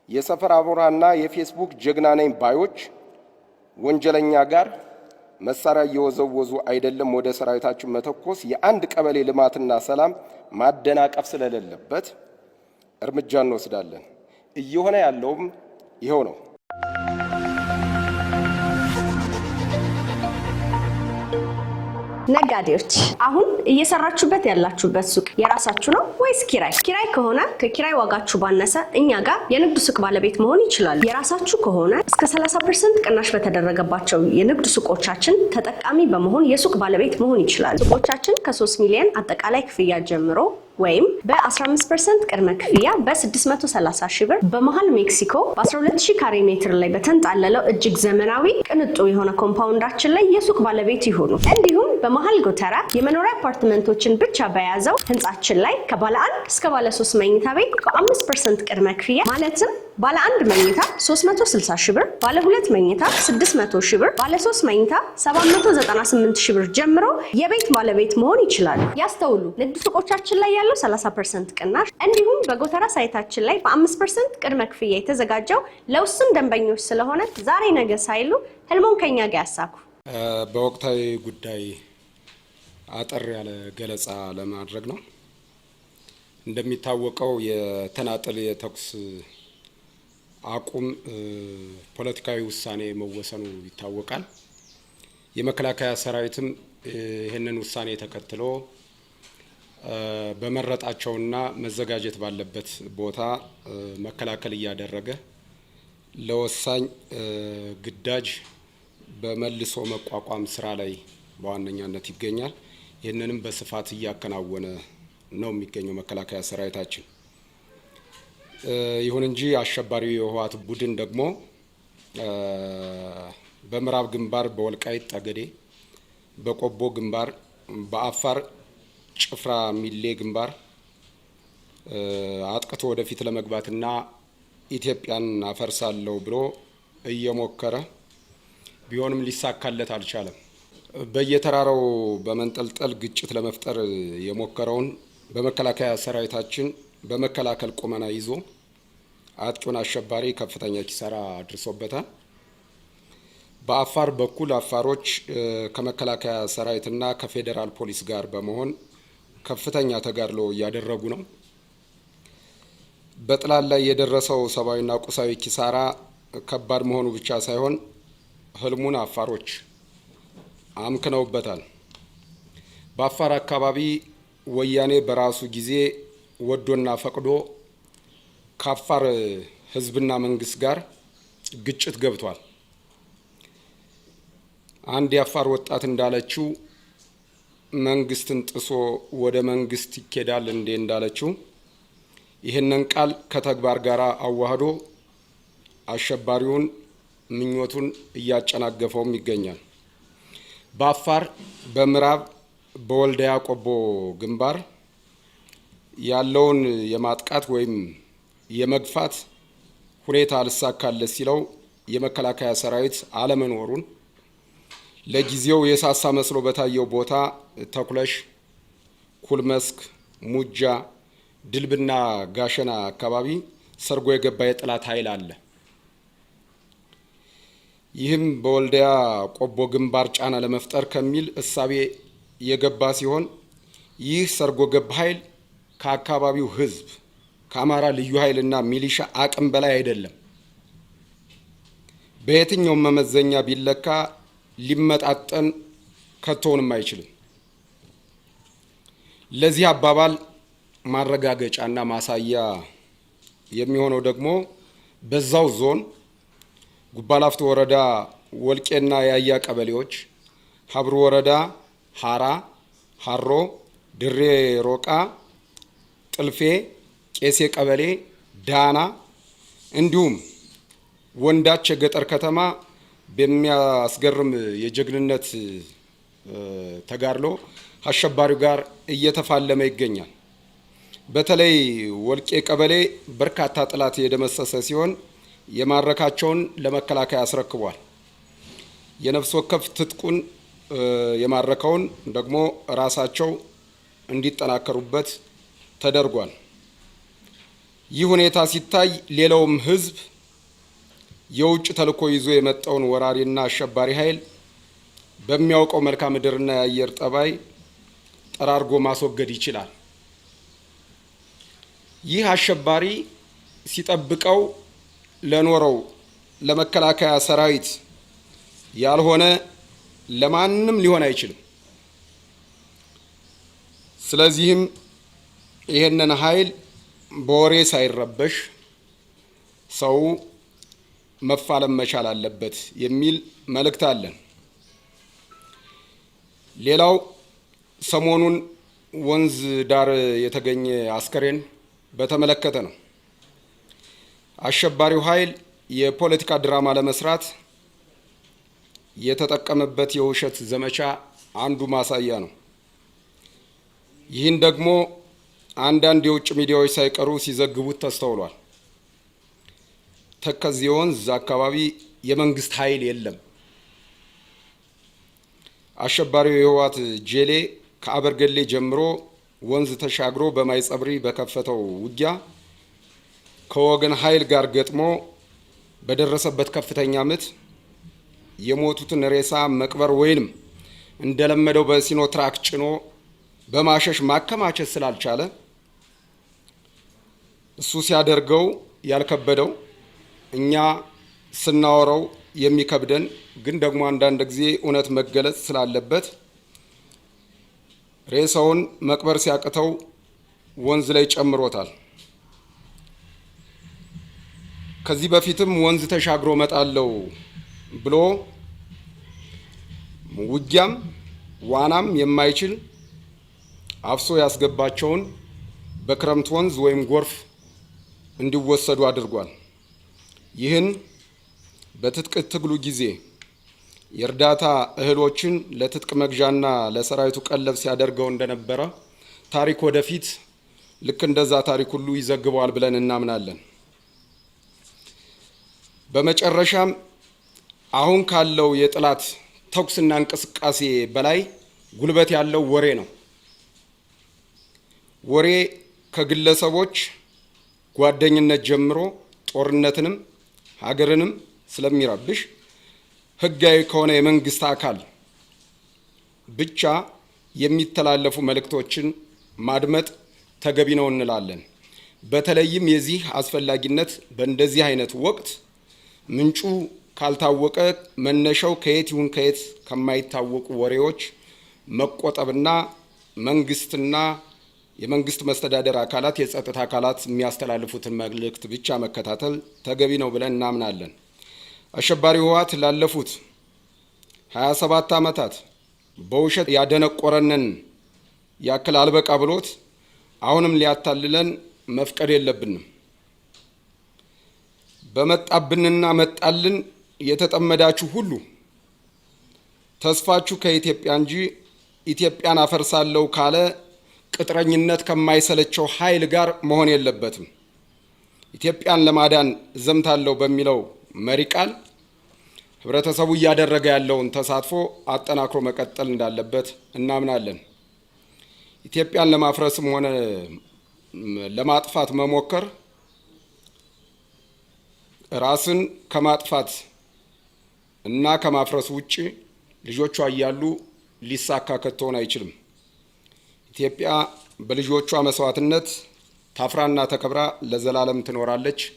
የሰፈር አቦራና የፌስቡክ ጀግና ነኝ ባዮች ወንጀለኛ ጋር መሳሪያ እየወዘወዙ አይደለም ወደ ሰራዊታችን መተኮስ የአንድ ቀበሌ ልማትና ሰላም ማደናቀፍ ስለሌለበት እርምጃ እንወስዳለን። እየሆነ ያለውም ይሄው ነው። ነጋዴዎች አሁን እየሰራችሁበት ያላችሁበት ሱቅ የራሳችሁ ነው ወይስ ኪራይ? ኪራይ ከሆነ ከኪራይ ዋጋችሁ ባነሰ እኛ ጋር የንግድ ሱቅ ባለቤት መሆን ይችላሉ። የራሳችሁ ከሆነ እስከ 30% ቅናሽ በተደረገባቸው የንግድ ሱቆቻችን ተጠቃሚ በመሆን የሱቅ ባለቤት መሆን ይችላሉ። ሱቆቻችን ከ3 ሚሊዮን አጠቃላይ ክፍያ ጀምሮ ወይም በ15% ቅድመ ክፍያ በ630 ሺህ ብር በመሃል ሜክሲኮ በ12000 ካሬ ሜትር ላይ በተንጣለለው እጅግ ዘመናዊ ቅንጡ የሆነ ኮምፓውንዳችን ላይ የሱቅ ባለቤት ይሁኑ። እንዲሁም በመሃል ጎተራ የመኖሪያ አፓርትመንቶችን ብቻ በያዘው ህንጻችን ላይ ከባለ 1 እስከ ባለ 3 መኝታ ቤት በ5% ቅድመ ክፍያ ማለትም ባለ 1 መኝታ 360 ሺህ ብር፣ ባለ 2 መኝታ 600 ሺህ ብር፣ ባለ 3 መኝታ 798 ሺህ ብር ጀምሮ የቤት ባለቤት መሆን ይችላሉ። ያስተውሉ፣ ንግድ ሱቆቻችን ላይ ያለው 30% ቅናሽ እንዲሁም በጎተራ ሳይታችን ላይ በ5% ቅድመ ክፍያ የተዘጋጀው ለውስን ደንበኞች ስለሆነ ዛሬ ነገ ሳይሉ ህልሞን ከኛ ጋር ያሳኩ። በወቅታዊ ጉዳይ አጠር ያለ ገለጻ ለማድረግ ነው። እንደሚታወቀው የተናጠል የተኩስ አቁም ፖለቲካዊ ውሳኔ መወሰኑ ይታወቃል። የመከላከያ ሰራዊትም ይህንን ውሳኔ ተከትሎ በመረጣቸውና መዘጋጀት ባለበት ቦታ መከላከል እያደረገ ለወሳኝ ግዳጅ በመልሶ መቋቋም ስራ ላይ በዋነኛነት ይገኛል። ይህንንም በስፋት እያከናወነ ነው የሚገኘው መከላከያ ሰራዊታችን። ይሁን እንጂ አሸባሪው የህወሓት ቡድን ደግሞ በምዕራብ ግንባር በወልቃይት ጠገዴ፣ በቆቦ ግንባር፣ በአፋር ጭፍራ ሚሌ ግንባር አጥቅቶ ወደፊት ለመግባትና ኢትዮጵያን አፈርሳለሁ ብሎ እየሞከረ ቢሆንም ሊሳካለት አልቻለም። በየተራራው በመንጠልጠል ግጭት ለመፍጠር የሞከረውን በመከላከያ ሰራዊታችን በመከላከል ቁመና ይዞ አጥቂውን አሸባሪ ከፍተኛ ኪሳራ አድርሶበታል። በአፋር በኩል አፋሮች ከመከላከያ ሰራዊትና ከፌዴራል ፖሊስ ጋር በመሆን ከፍተኛ ተጋድሎ እያደረጉ ነው። በጥላት ላይ የደረሰው ሰብአዊና ቁሳዊ ኪሳራ ከባድ መሆኑ ብቻ ሳይሆን ህልሙን አፋሮች አምክነውበታል። በአፋር አካባቢ ወያኔ በራሱ ጊዜ ወዶና ፈቅዶ ከአፋር ህዝብና መንግስት ጋር ግጭት ገብቷል። አንድ የአፋር ወጣት እንዳለችው መንግስትን ጥሶ ወደ መንግስት ይኬዳል እንዴ እንዳለችው ይህንን ቃል ከተግባር ጋር አዋህዶ አሸባሪውን ምኞቱን እያጨናገፈውም ይገኛል። በአፋር በምዕራብ በወልዲያ ቆቦ ግንባር ያለውን የማጥቃት ወይም የመግፋት ሁኔታ አልሳካለት ሲለው የመከላከያ ሰራዊት አለመኖሩን ለጊዜው የሳሳ መስሎ በታየው ቦታ ተኩለሽ፣ ኩልመስክ፣ ሙጃ፣ ድልብና ጋሸና አካባቢ ሰርጎ የገባ የጠላት ኃይል አለ። ይህም በወልዲያ ቆቦ ግንባር ጫና ለመፍጠር ከሚል እሳቤ የገባ ሲሆን ይህ ሰርጎ ገብ ኃይል ከአካባቢው ህዝብ ከአማራ ልዩ ኃይልና ሚሊሻ አቅም በላይ አይደለም። በየትኛው መመዘኛ ቢለካ ሊመጣጠን ከቶንም አይችልም። ለዚህ አባባል ማረጋገጫና ማሳያ የሚሆነው ደግሞ በዛው ዞን ጉባላፍቶ ወረዳ ወልቄና ያያ ቀበሌዎች፣ ሀብሩ ወረዳ ሀራ፣ ሀሮ፣ ድሬ ሮቃ፣ ጥልፌ፣ ቄሴ ቀበሌ፣ ዳና እንዲሁም ወንዳች የገጠር ከተማ በሚያስገርም የጀግንነት ተጋድሎ አሸባሪው ጋር እየተፋለመ ይገኛል። በተለይ ወልቄ ቀበሌ በርካታ ጠላት የደመሰሰ ሲሆን የማረካቸውን ለመከላከያ አስረክቧል። የነፍስ ወከፍ ትጥቁን የማረከውን ደግሞ ራሳቸው እንዲጠናከሩበት ተደርጓል። ይህ ሁኔታ ሲታይ ሌላውም ህዝብ የውጭ ተልዕኮ ይዞ የመጣውን ወራሪና አሸባሪ ኃይል በሚያውቀው መልክዓ ምድርና የአየር ጠባይ ጠራርጎ ማስወገድ ይችላል። ይህ አሸባሪ ሲጠብቀው ለኖረው ለመከላከያ ሰራዊት ያልሆነ ለማንም ሊሆን አይችልም። ስለዚህም ይሄንን ኃይል በወሬ ሳይረበሽ ሰው መፋለም መቻል አለበት የሚል መልእክት አለን። ሌላው ሰሞኑን ወንዝ ዳር የተገኘ አስከሬን በተመለከተ ነው። አሸባሪው ኃይል የፖለቲካ ድራማ ለመስራት የተጠቀመበት የውሸት ዘመቻ አንዱ ማሳያ ነው። ይህን ደግሞ አንዳንድ የውጭ ሚዲያዎች ሳይቀሩ ሲዘግቡት ተስተውሏል። ተከዜ ወንዝ አካባቢ የመንግስት ኃይል የለም። አሸባሪው የህወሓት ጄሌ ከአበርገሌ ጀምሮ ወንዝ ተሻግሮ በማይጸብሪ በከፈተው ውጊያ ከወገን ኃይል ጋር ገጥሞ በደረሰበት ከፍተኛ ምት የሞቱትን ሬሳ መቅበር ወይንም እንደለመደው በሲኖትራክ ጭኖ በማሸሽ ማከማቸት ስላልቻለ እሱ ሲያደርገው ያልከበደው እኛ ስናወራው የሚከብደን ግን ደግሞ አንዳንድ ጊዜ እውነት መገለጽ ስላለበት ሬሳውን መቅበር ሲያቅተው ወንዝ ላይ ጨምሮታል። ከዚህ በፊትም ወንዝ ተሻግሮ መጣለው ብሎ ውጊያም ዋናም የማይችል አፍሶ ያስገባቸውን በክረምት ወንዝ ወይም ጎርፍ እንዲወሰዱ አድርጓል። ይህን በትጥቅ ትግሉ ጊዜ የእርዳታ እህሎችን ለትጥቅ መግዣና ለሰራዊቱ ቀለብ ሲያደርገው እንደነበረ ታሪክ ወደፊት ልክ እንደዛ ታሪክ ሁሉ ይዘግበዋል ብለን እናምናለን። በመጨረሻም አሁን ካለው የጥላት ተኩስና እንቅስቃሴ በላይ ጉልበት ያለው ወሬ ነው። ወሬ ከግለሰቦች ጓደኝነት ጀምሮ ጦርነትንም ሀገርንም ስለሚረብሽ ህጋዊ ከሆነ የመንግስት አካል ብቻ የሚተላለፉ መልእክቶችን ማድመጥ ተገቢ ነው እንላለን። በተለይም የዚህ አስፈላጊነት በእንደዚህ አይነት ወቅት ምንጩ ካልታወቀ መነሻው ከየት ይሁን ከየት ከማይታወቁ ወሬዎች መቆጠብና መንግስትና የመንግስት መስተዳደር አካላት የጸጥታ አካላት የሚያስተላልፉትን መልእክት ብቻ መከታተል ተገቢ ነው ብለን እናምናለን። አሸባሪው ህወሓት ላለፉት 27 ዓመታት በውሸት ያደነቆረንን ያክል አልበቃ ብሎት አሁንም ሊያታልለን መፍቀድ የለብንም። በመጣብንና መጣልን የተጠመዳችሁ ሁሉ ተስፋችሁ ከኢትዮጵያ እንጂ ኢትዮጵያን አፈርሳለሁ ካለ ቅጥረኝነት ከማይሰለቸው ኃይል ጋር መሆን የለበትም። ኢትዮጵያን ለማዳን ዘምታለሁ በሚለው መሪ ቃል ህብረተሰቡ እያደረገ ያለውን ተሳትፎ አጠናክሮ መቀጠል እንዳለበት እናምናለን። ኢትዮጵያን ለማፍረስም ሆነ ለማጥፋት መሞከር ራስን ከማጥፋት እና ከማፍረስ ውጪ ልጆቿ እያሉ ሊሳካ ከቶን አይችልም። ኢትዮጵያ በልጆቿ መስዋዕትነት ታፍራና ተከብራ ለዘላለም ትኖራለች።